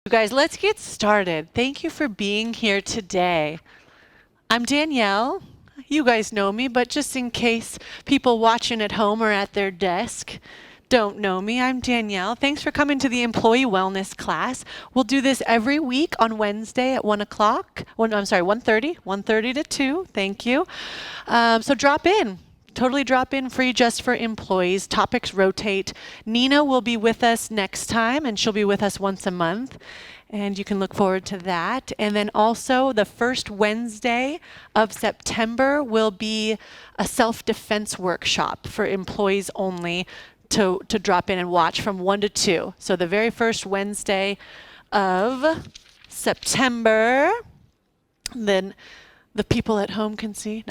You guys, let's get started. Thank you for being here today. I'm Danielle. You guys know me, but just in case people watching at home or at their desk don't know me, I'm Danielle. Thanks for coming to the Employee Wellness class. We'll do this every week on Wednesday at 1 o'clock. I'm sorry, 1:30 to 2. Thank you. So drop in. Totally drop in free just for employees. Topics rotate. Nina will be with us next time, and she'll be with us once a month. And you can look forward to that. And then also the first Wednesday of September will be a self-defense workshop for employees only to drop in and watch from 1 to 2. So the very first Wednesday of September, then the people at home can see.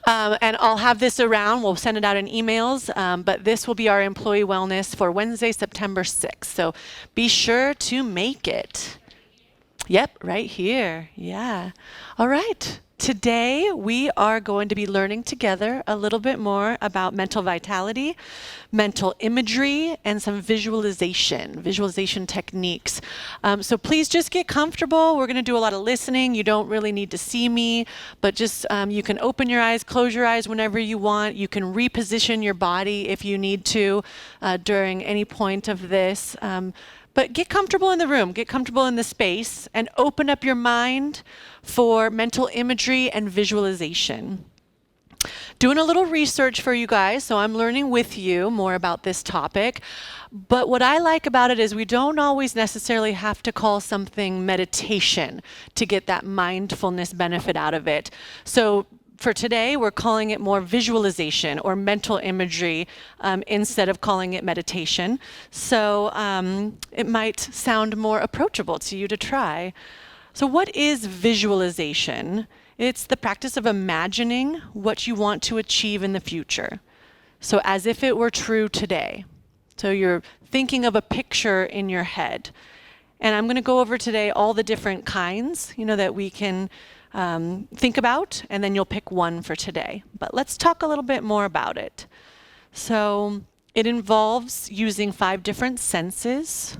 And I'll have this around. We'll send it out in emails. But this will be our employee wellness for Wednesday, September 6th. So be sure to make it. Yep, right here. Yeah. All right. Today we are going to be learning together a little bit more about mental vitality, mental imagery, and some visualization techniques. So please just get comfortable. We're going to do a lot of listening. You don't really need to see me, but just you can open your eyes, close your eyes whenever you want. You can reposition your body if you need to during any point of this. But get comfortable in the room, get comfortable in the space, and open up your mind for mental imagery and visualization. Doing a little research for you guys, so I'm learning with you more about this topic. But what I like about it is we don't always necessarily have to call something meditation to get that mindfulness benefit out of it. So for today, we're calling it more visualization or mental imagery instead of calling it meditation. So it might sound more approachable to you to try. So what is visualization? It's the practice of imagining what you want to achieve in the future. So as if it were true today. So you're thinking of a picture in your head. And I'm going to go over today all the different kinds, that we can think about, and then you'll pick one for today. But let's talk a little bit more about it. So it involves using 5 different senses.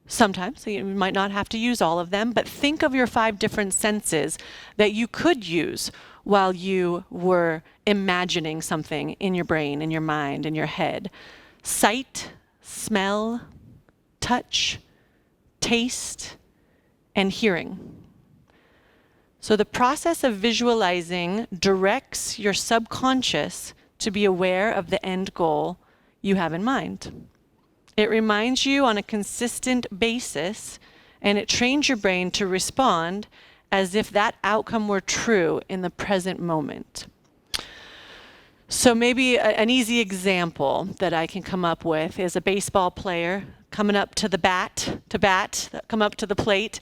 Sometimes, so you might not have to use all of them, but think of your 5 different senses that you could use while you were imagining something in your brain, in your mind, in your head. Sight, smell, touch, taste, and hearing. So the process of visualizing directs your subconscious to be aware of the end goal you have in mind. It reminds you on a consistent basis, and it trains your brain to respond as if that outcome were true in the present moment. So maybe an easy example that I can come up with is a baseball player coming up to come up to the plate.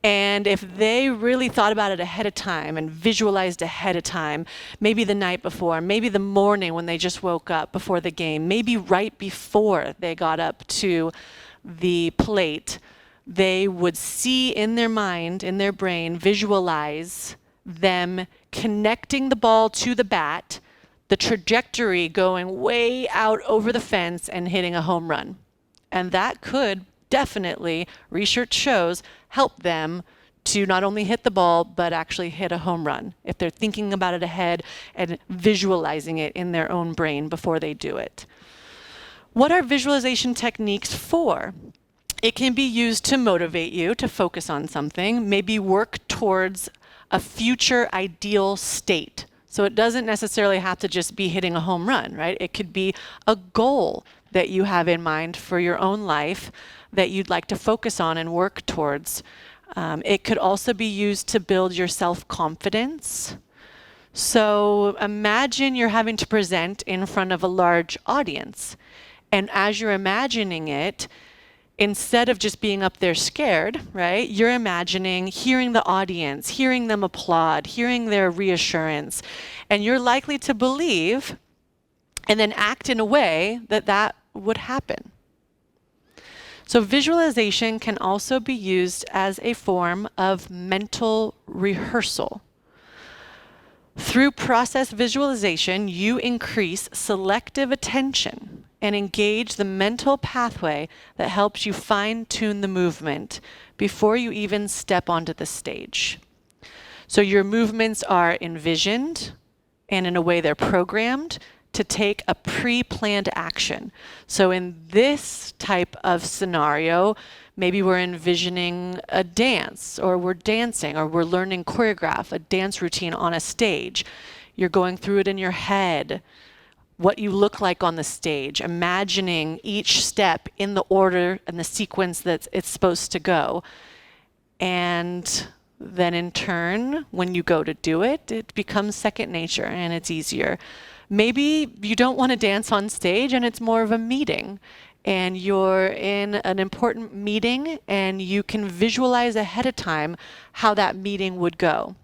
And if they really thought about it ahead of time and visualized ahead of time, maybe the night before, maybe the morning when they just woke up before the game, maybe right before they got up to the plate, they would see in their mind, in their brain, visualize them connecting the ball to the bat, the trajectory going way out over the fence and hitting a home run. And that could definitely, research shows, help them to not only hit the ball, but actually hit a home run if they're thinking about it ahead and visualizing it in their own brain before they do it. What are visualization techniques for? It can be used to motivate you to focus on something, maybe work towards a future ideal state. So it doesn't necessarily have to just be hitting a home run, right? It could be a goal that you have in mind for your own life that you'd like to focus on and work towards. It could also be used to build your self-confidence. So imagine you're having to present in front of a large audience. And as you're imagining it, instead of just being up there scared, right, you're imagining hearing the audience, hearing them applaud, hearing their reassurance. And you're likely to believe and then act in a way that would happen. So visualization can also be used as a form of mental rehearsal. Through process visualization, you increase selective attention and engage the mental pathway that helps you fine-tune the movement before you even step onto the stage. So your movements are envisioned, and in a way they're programmed to take a pre-planned action. So in this type of scenario, maybe we're envisioning a dance, or we're dancing, or we're learning choreograph, a dance routine on a stage. You're going through it in your head, what you look like on the stage, imagining each step in the order and the sequence that it's supposed to go. And then in turn, when you go to do it, it becomes second nature and it's easier. Maybe you don't want to dance on stage and it's more of a meeting, and you're in an important meeting and you can visualize ahead of time how that meeting would go.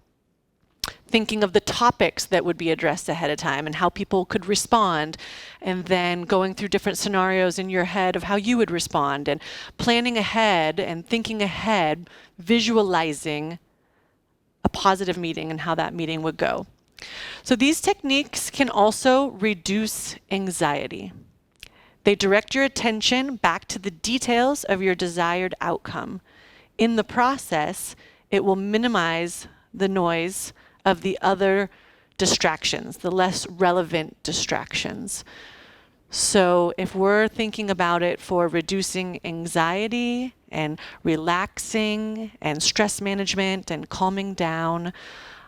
Thinking of the topics that would be addressed ahead of time and how people could respond, and then going through different scenarios in your head of how you would respond, and planning ahead and thinking ahead, visualizing a positive meeting and how that meeting would go. So these techniques can also reduce anxiety. They direct your attention back to the details of your desired outcome. In the process, it will minimize the noise of the other distractions, the less relevant distractions. So if we're thinking about it for reducing anxiety and relaxing and stress management and calming down,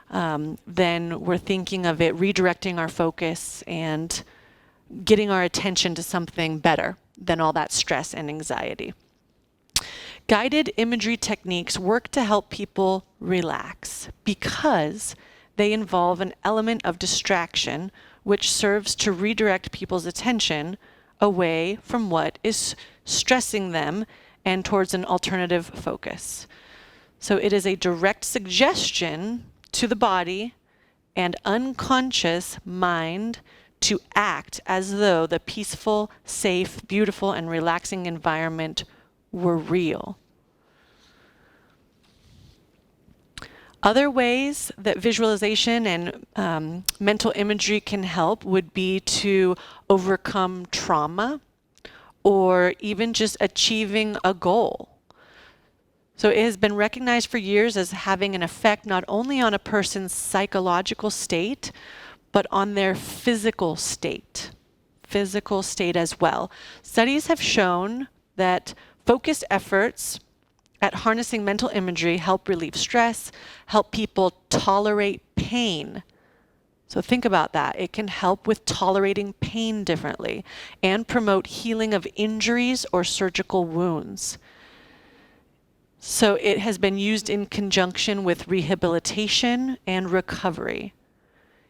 then we're thinking of it redirecting our focus and getting our attention to something better than all that stress and anxiety. Guided imagery techniques work to help people relax because they involve an element of distraction which serves to redirect people's attention away from what is stressing them and towards an alternative focus. So it is a direct suggestion to the body and unconscious mind to act as though the peaceful, safe, beautiful, and relaxing environment were real. Other ways that visualization and mental imagery can help would be to overcome trauma or even just achieving a goal. So it has been recognized for years as having an effect not only on a person's psychological state, but on their physical state as well. Studies have shown that focused efforts at harnessing mental imagery help relieve stress, help people tolerate pain. So think about that. It can help with tolerating pain differently and promote healing of injuries or surgical wounds. So it has been used in conjunction with rehabilitation and recovery.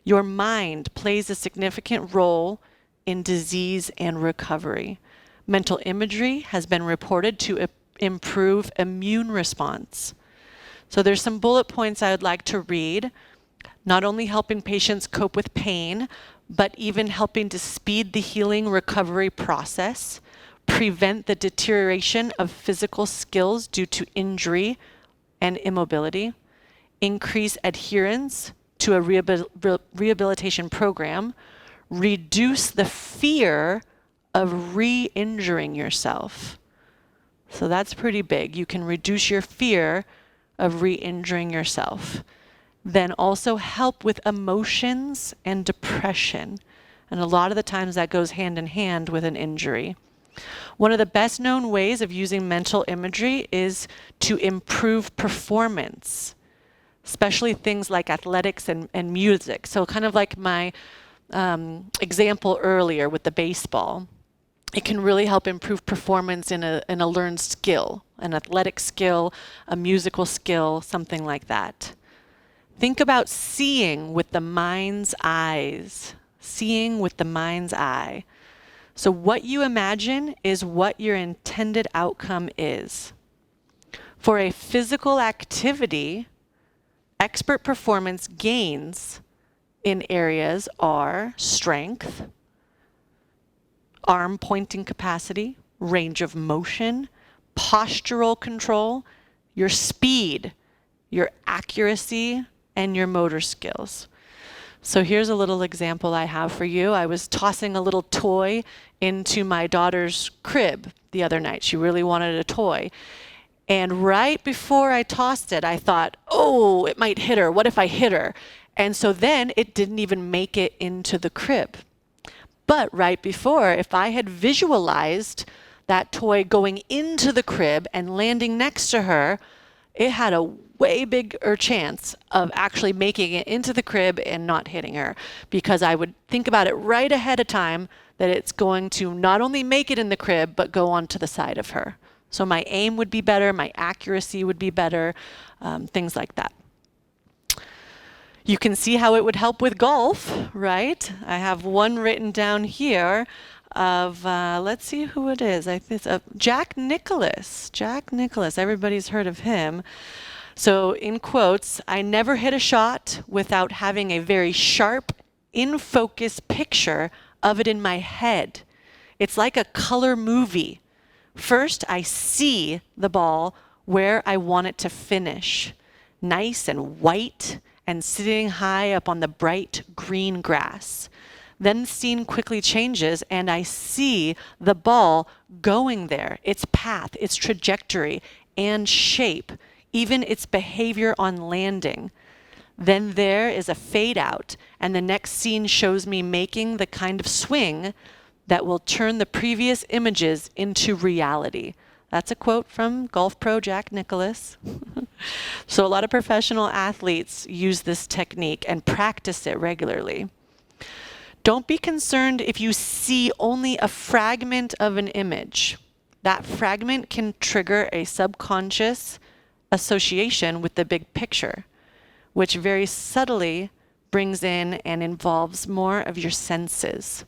Your mind plays a significant role in disease and recovery. Mental imagery has been reported to improve immune response. So there's some bullet points I would like to read, not only helping patients cope with pain, but even helping to speed the healing recovery process, prevent the deterioration of physical skills due to injury and immobility, increase adherence to a rehabilitation program, reduce the fear of re-injuring yourself. So that's pretty big. You can reduce your fear of re-injuring yourself. Then also help with emotions and depression. And a lot of the times that goes hand in hand with an injury. One of the best known ways of using mental imagery is to improve performance, especially things like athletics and music. So kind of like my example earlier with the baseball. It can really help improve performance in a learned skill, an athletic skill, a musical skill, something like that. Think about seeing with the mind's eyes. Seeing with the mind's eye. So what you imagine is what your intended outcome is. For a physical activity, expert performance gains in areas are strength, arm pointing capacity, range of motion, postural control, your speed, your accuracy, and your motor skills. So here's a little example I have for you. I was tossing a little toy into my daughter's crib the other night. She really wanted a toy. And right before I tossed it, I thought, oh, it might hit her. What if I hit her? And so then it didn't even make it into the crib. But right before, if I had visualized that toy going into the crib and landing next to her, it had a way bigger chance of actually making it into the crib and not hitting her, because I would think about it right ahead of time that it's going to not only make it in the crib, but go onto the side of her. So my aim would be better, my accuracy would be better, things like that. You can see how it would help with golf, right? I have one written down here of, let's see who it is. I think it's Jack Nicklaus. Jack Nicklaus, everybody's heard of him. So in quotes, I never hit a shot without having a very sharp, in focus picture of it in my head. It's like a color movie. First, I see the ball where I want it to finish, nice and white and sitting high up on the bright green grass. Then the scene quickly changes and I see the ball going there, its path, its trajectory and shape, even its behavior on landing. Then there is a fade out and the next scene shows me making the kind of swing that will turn the previous images into reality. That's a quote from golf pro Jack Nicklaus. So a lot of professional athletes use this technique and practice it regularly. Don't be concerned if you see only a fragment of an image. That fragment can trigger a subconscious association with the big picture, which very subtly brings in and involves more of your senses.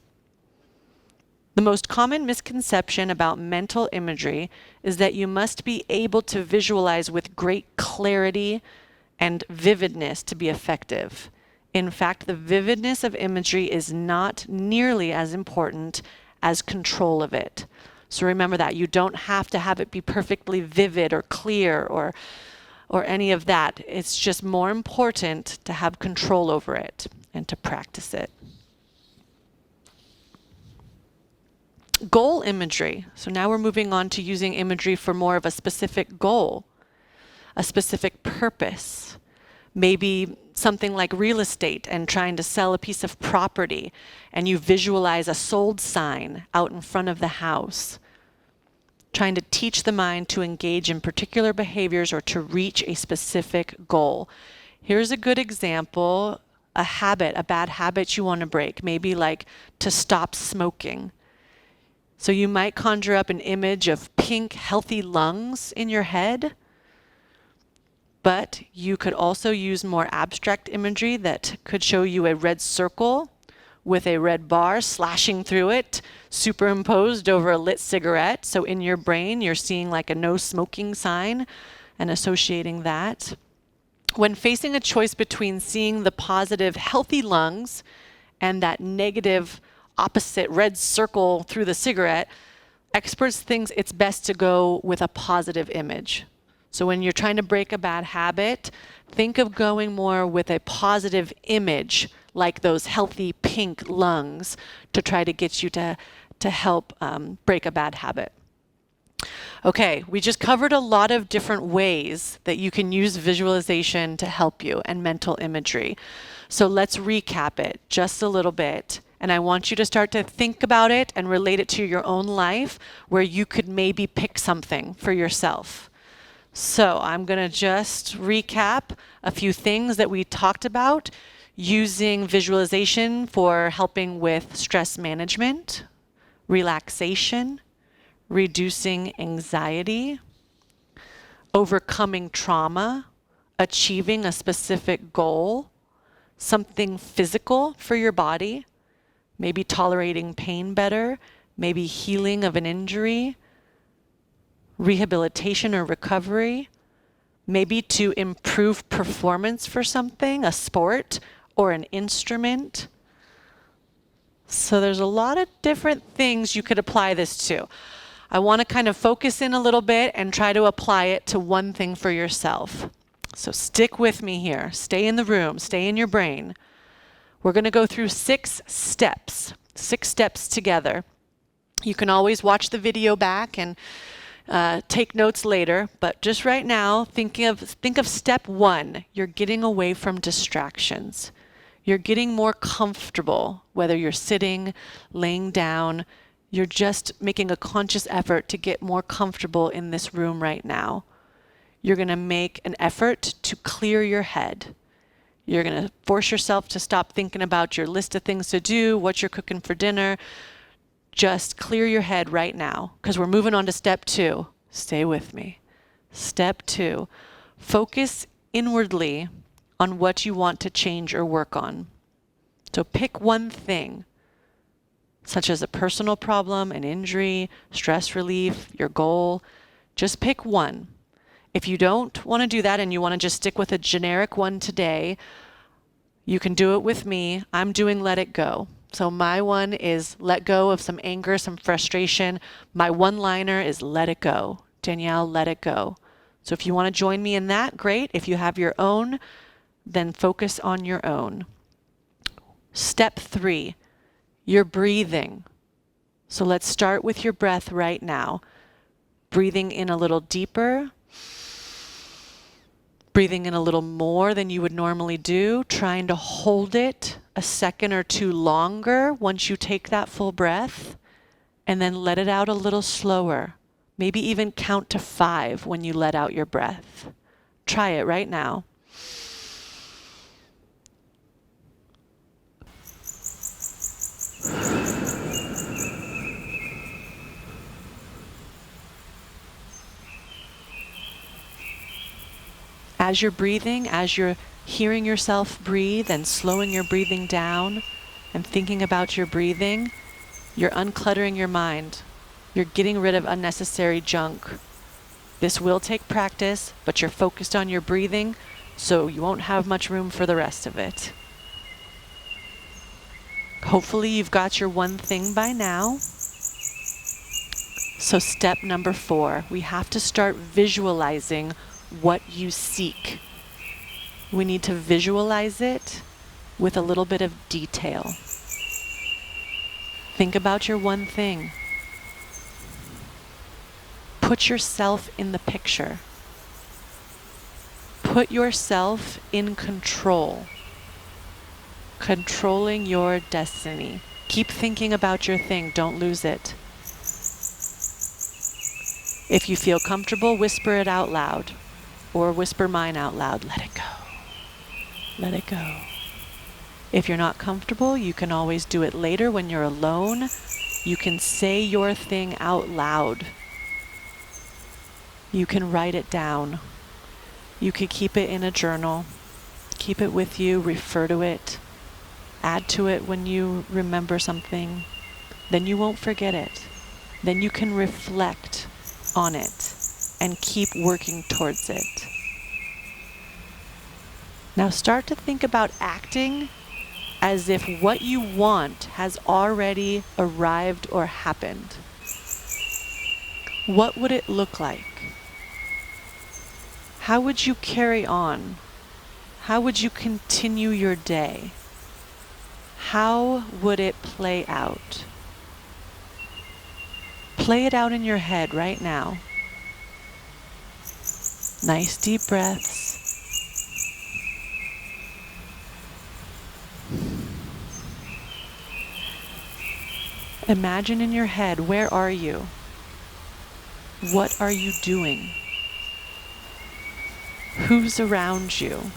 The most common misconception about mental imagery is that you must be able to visualize with great clarity and vividness to be effective. In fact, the vividness of imagery is not nearly as important as control of it. So remember that. You don't have to have it be perfectly vivid or clear or any of that. It's just more important to have control over it and to practice it. Goal imagery. So now we're moving on to using imagery for more of a specific goal, a specific purpose. Maybe something like real estate and trying to sell a piece of property and you visualize a sold sign out in front of the house. Trying to teach the mind to engage in particular behaviors or to reach a specific goal. Here's a good example, a habit, a bad habit you want to break, maybe like to stop smoking. So you might conjure up an image of pink, healthy lungs in your head, but you could also use more abstract imagery that could show you a red circle with a red bar slashing through it, superimposed over a lit cigarette. So in your brain, you're seeing like a no smoking sign and associating that. When facing a choice between seeing the positive, healthy lungs and that negative opposite red circle through the cigarette, experts think it's best to go with a positive image. So when you're trying to break a bad habit, think of going more with a positive image, like those healthy pink lungs, to try to get you to help break a bad habit. Okay, we just covered a lot of different ways that you can use visualization to help you and mental imagery. So let's recap it just a little bit. And I want you to start to think about it and relate it to your own life where you could maybe pick something for yourself. So I'm going to just recap a few things that we talked about using visualization for helping with stress management, relaxation, reducing anxiety, overcoming trauma, achieving a specific goal, something physical for your body, maybe tolerating pain better, maybe healing of an injury, rehabilitation or recovery, maybe to improve performance for something, a sport or an instrument. So there's a lot of different things you could apply this to. I want to kind of focus in a little bit and try to apply it to one thing for yourself. So stick with me here. Stay in the room. Stay in your brain. We're going to go through 6 steps together. You can always watch the video back and take notes later, but just right now, think of step 1. You're getting away from distractions. You're getting more comfortable, whether you're sitting, laying down. You're just making a conscious effort to get more comfortable in this room right now. You're going to make an effort to clear your head. You're going to force yourself to stop thinking about your list of things to do, what you're cooking for dinner. Just clear your head right now, because we're moving on to step 2. Stay with me. Step 2, focus inwardly on what you want to change or work on. So pick one thing, such as a personal problem, an injury, stress relief, your goal. Just pick one. If you don't want to do that and you want to just stick with a generic one today, you can do it with me. I'm doing let it go. So my one is let go of some anger, some frustration. My one-liner is let it go. Danielle, let it go. So if you want to join me in that, great. If you have your own, then focus on your own. Step 3, your breathing. So let's start with your breath right now. Breathing in a little deeper. Breathing in a little more than you would normally do, trying to hold it a second or two longer once you take that full breath, and then let it out a little slower. Maybe even count to 5 when you let out your breath. Try it right now. As you're breathing, as you're hearing yourself breathe and slowing your breathing down and thinking about your breathing, you're uncluttering your mind. You're getting rid of unnecessary junk. This will take practice, but you're focused on your breathing, so you won't have much room for the rest of it. Hopefully you've got your one thing by now. So step number 4, we have to start visualizing what you seek. We need to visualize it with a little bit of detail. Think about your one thing. Put yourself in the picture. Put yourself in control. Controlling your destiny. Keep thinking about your thing. Don't lose it. If you feel comfortable, whisper it out loud. Or whisper mine out loud. Let it go. Let it go. If you're not comfortable, you can always do it later when you're alone. You can say your thing out loud. You can write it down. You could keep it in a journal. Keep it with you, refer to it. Add to it when you remember something. Then you won't forget it. Then you can reflect on it and keep working towards it. Now start to think about acting as if what you want has already arrived or happened. What would it look like? How would you carry on? How would you continue your day? How would it play out? Play it out in your head right now. Nice deep breaths. Imagine in your head, where are you? What are you doing? Who's around you?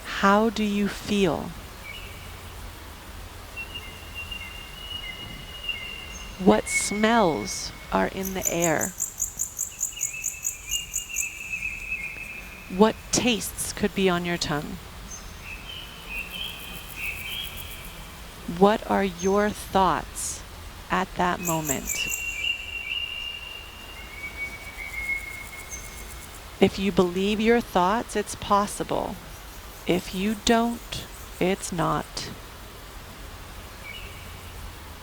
How do you feel? What smells are in the air? What tastes could be on your tongue? What are your thoughts at that moment? If you believe your thoughts, it's possible. If you don't, it's not.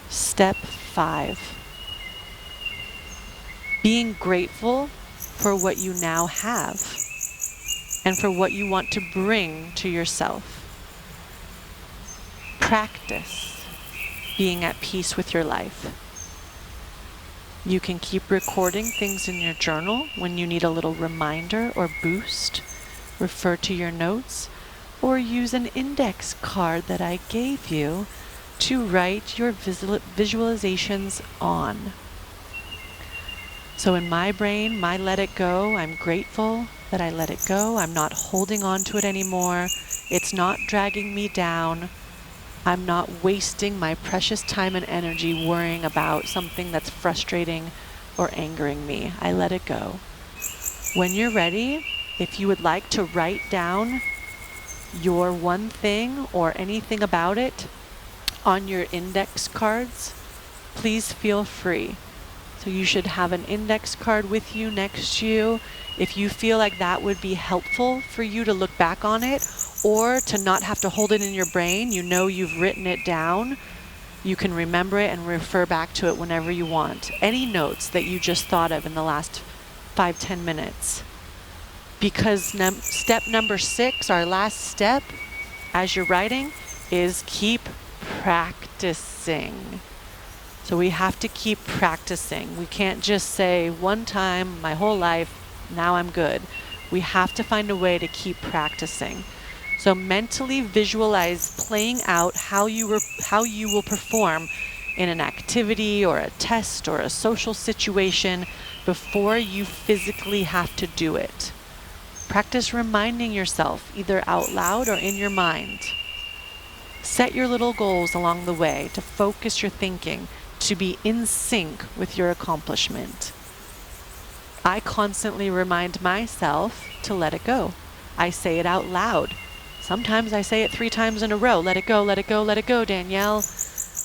Step 5. Being grateful for what you now have. and for what you want to bring to yourself. Practice being at peace with your life. You can keep recording things in your journal when you need a little reminder or boost. Refer to your notes or use an index card that I gave you to write your visualizations on. So in my brain, my let it go, I'm grateful that I let it go. I'm not holding on to it anymore. It's not dragging me down. I'm not wasting my precious time and energy worrying about something that's frustrating or angering me. I let it go. When you're ready, if you would like to write down your one thing or anything about it on your index cards, please feel free. So you should have an index card with you next to you. If you feel like that would be helpful for you to look back on it or to not have to hold it in your brain, you know you've written it down, you can remember it and refer back to it whenever you want. Any notes that you just thought of in the last 5-10 minutes. Because step number 6, our last step, as you're writing, is keep practicing. So we have to keep practicing. We can't just say one time my whole life, now I'm good. We have to find a way to keep practicing. So mentally visualize playing out how you will perform in an activity or a test or a social situation before you physically have to do it. Practice reminding yourself either out loud or in your mind. Set your little goals along the way to focus your thinking, to be in sync with your accomplishment. I constantly remind myself to let it go. I say it out loud. Sometimes I say it 3 times in a row. Let it go, let it go, let it go, Danielle.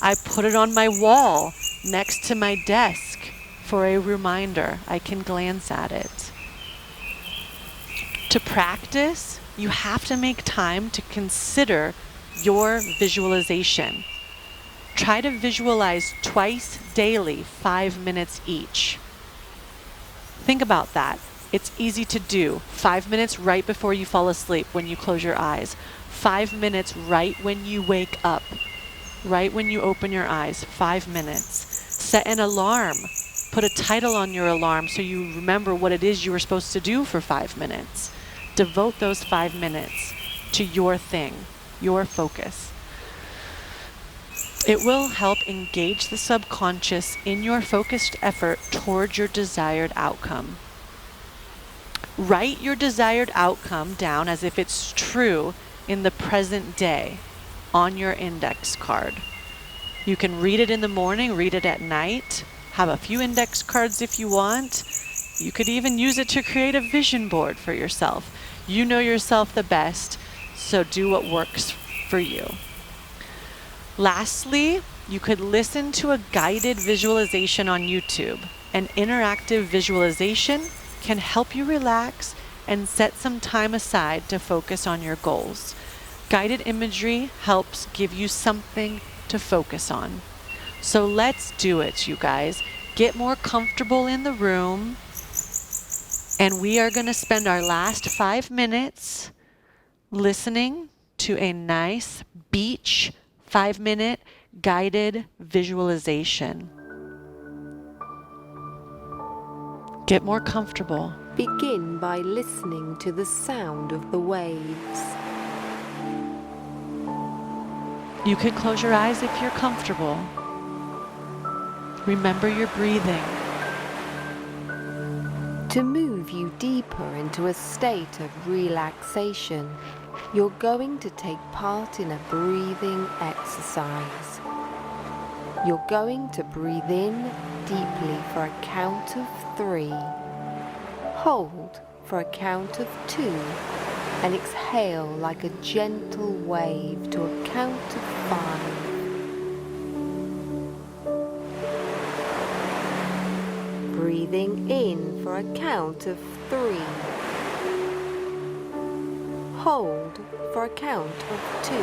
I put it on my wall next to my desk for a reminder. I can glance at it. To practice, you have to make time to consider your visualization. Try to visualize twice daily, 5 minutes each. Think about that. It's easy to do. 5 minutes right before you fall asleep when you close your eyes. 5 minutes right when you wake up. Right when you open your eyes. 5 minutes. Set an alarm. Put a title on your alarm so you remember what it is you were supposed to do for 5 minutes. Devote those 5 minutes to your thing, your focus. It will help engage the subconscious in your focused effort towards your desired outcome. Write your desired outcome down as if it's true in the present day on your index card. You can read it in the morning, read it at night, have a few index cards if you want. You could even use it to create a vision board for yourself. You know yourself the best, so do what works for you. Lastly, you could listen to a guided visualization on YouTube. An interactive visualization can help you relax and set some time aside to focus on your goals. Guided imagery helps give you something to focus on. So let's do it, you guys. Get more comfortable in the room. And we are going to spend our last 5 minutes listening to a nice beach 5-minute guided visualization. Get more comfortable. Begin by listening to the sound of the waves. You can close your eyes if you're comfortable. Remember your breathing. To move you deeper into a state of relaxation, you're going to take part in a breathing exercise. You're going to breathe in deeply for a count of 3. Hold for a count of 2 and exhale like a gentle wave to a count of 5. Breathing in for a count of 3. Hold for a count of 2.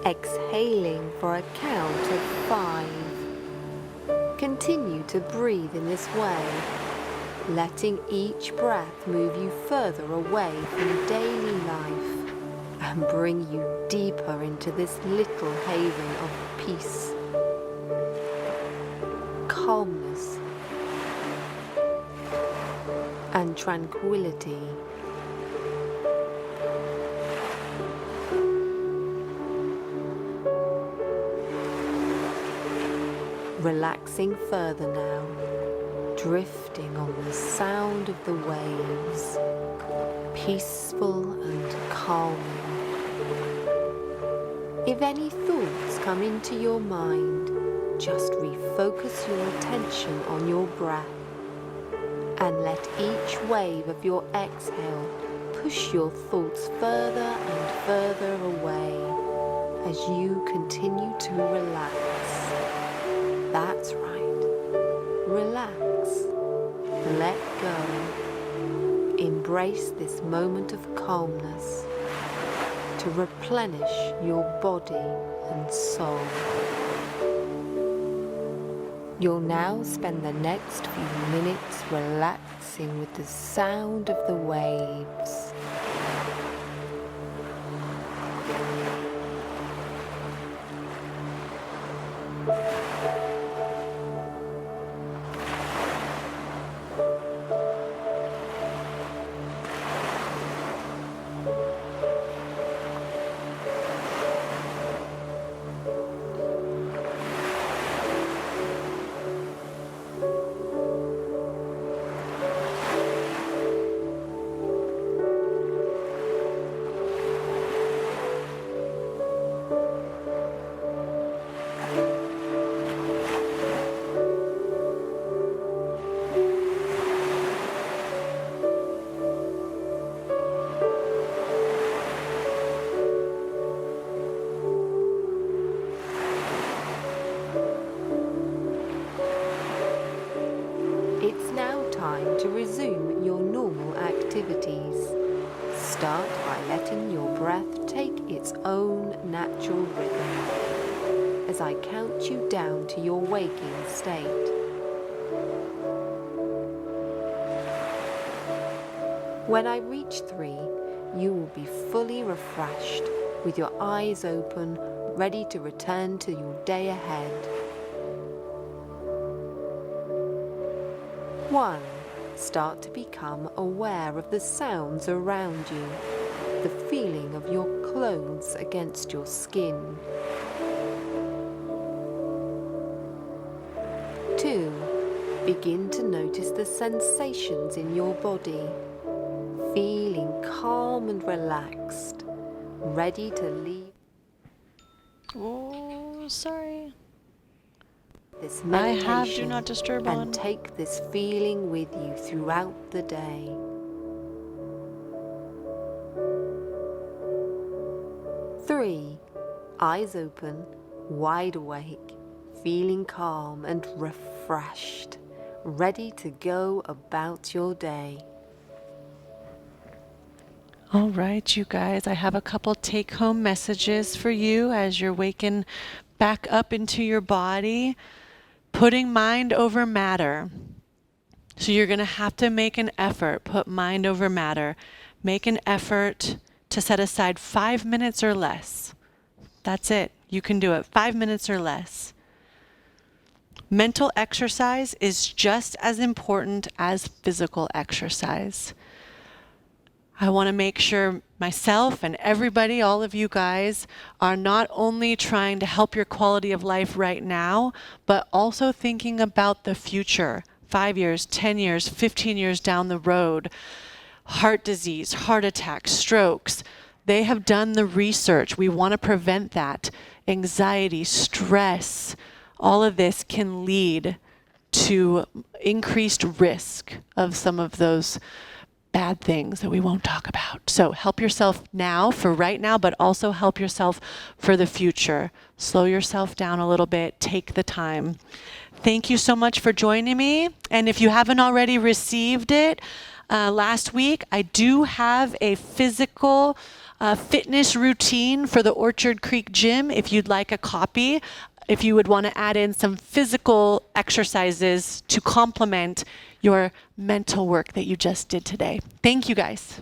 Exhaling for a count of 5. Continue to breathe in this way, letting each breath move you further away from daily life and bring you deeper into this little haven of peace, calmness, and tranquility. Relaxing further now, drifting on the sound of the waves, peaceful and calming. If any thoughts come into your mind, just refocus your attention on your breath and let each wave of your exhale push your thoughts further and further away as you continue to relax. That's right. Relax. Let go. Embrace this moment of calmness to replenish your body and soul. You'll now spend the next few minutes relaxing with the sound of the waves. It's now time to resume your normal activities. Start by letting your breath take its own natural rhythm as I count you down to your waking state. When I reach 3, you will be fully refreshed with your eyes open, ready to return to your day ahead. 1. Start to become aware of the sounds around you, the feeling of your clothes against your skin. 2. Begin to notice the sensations in your body, feeling calm and relaxed, ready to leave. Oh, sorry. This I have meditation Do Not Disturb and on. take this feeling with you throughout the day. 3. Eyes open, wide awake, feeling calm and refreshed, ready to go about your day. All right, you guys, I have a couple take-home messages for you as you're waking back up into your body. Putting mind over matter. So you're going to have to make an effort, put mind over matter. Make an effort to set aside 5 minutes or less. That's it. You can do it. 5 minutes or less. Mental exercise is just as important as physical exercise. I want to make sure myself and everybody, all of you guys, are not only trying to help your quality of life right now, but also thinking about the future, 5 years, 10 years, 15 years down the road. Heart disease, heart attacks, strokes. They have done the research. We want to prevent that. Anxiety, stress, all of this can lead to increased risk of some of those bad things that we won't talk about. So help yourself now for right now, but also help yourself for the future. Slow yourself down a little bit. Take the time. Thank you so much for joining me. And if you haven't already received it, last week, I do have a physical fitness routine for the Orchard Creek Gym if you'd like a copy. if you would want to add in some physical exercises to complement your mental work that you just did today. Thank you guys.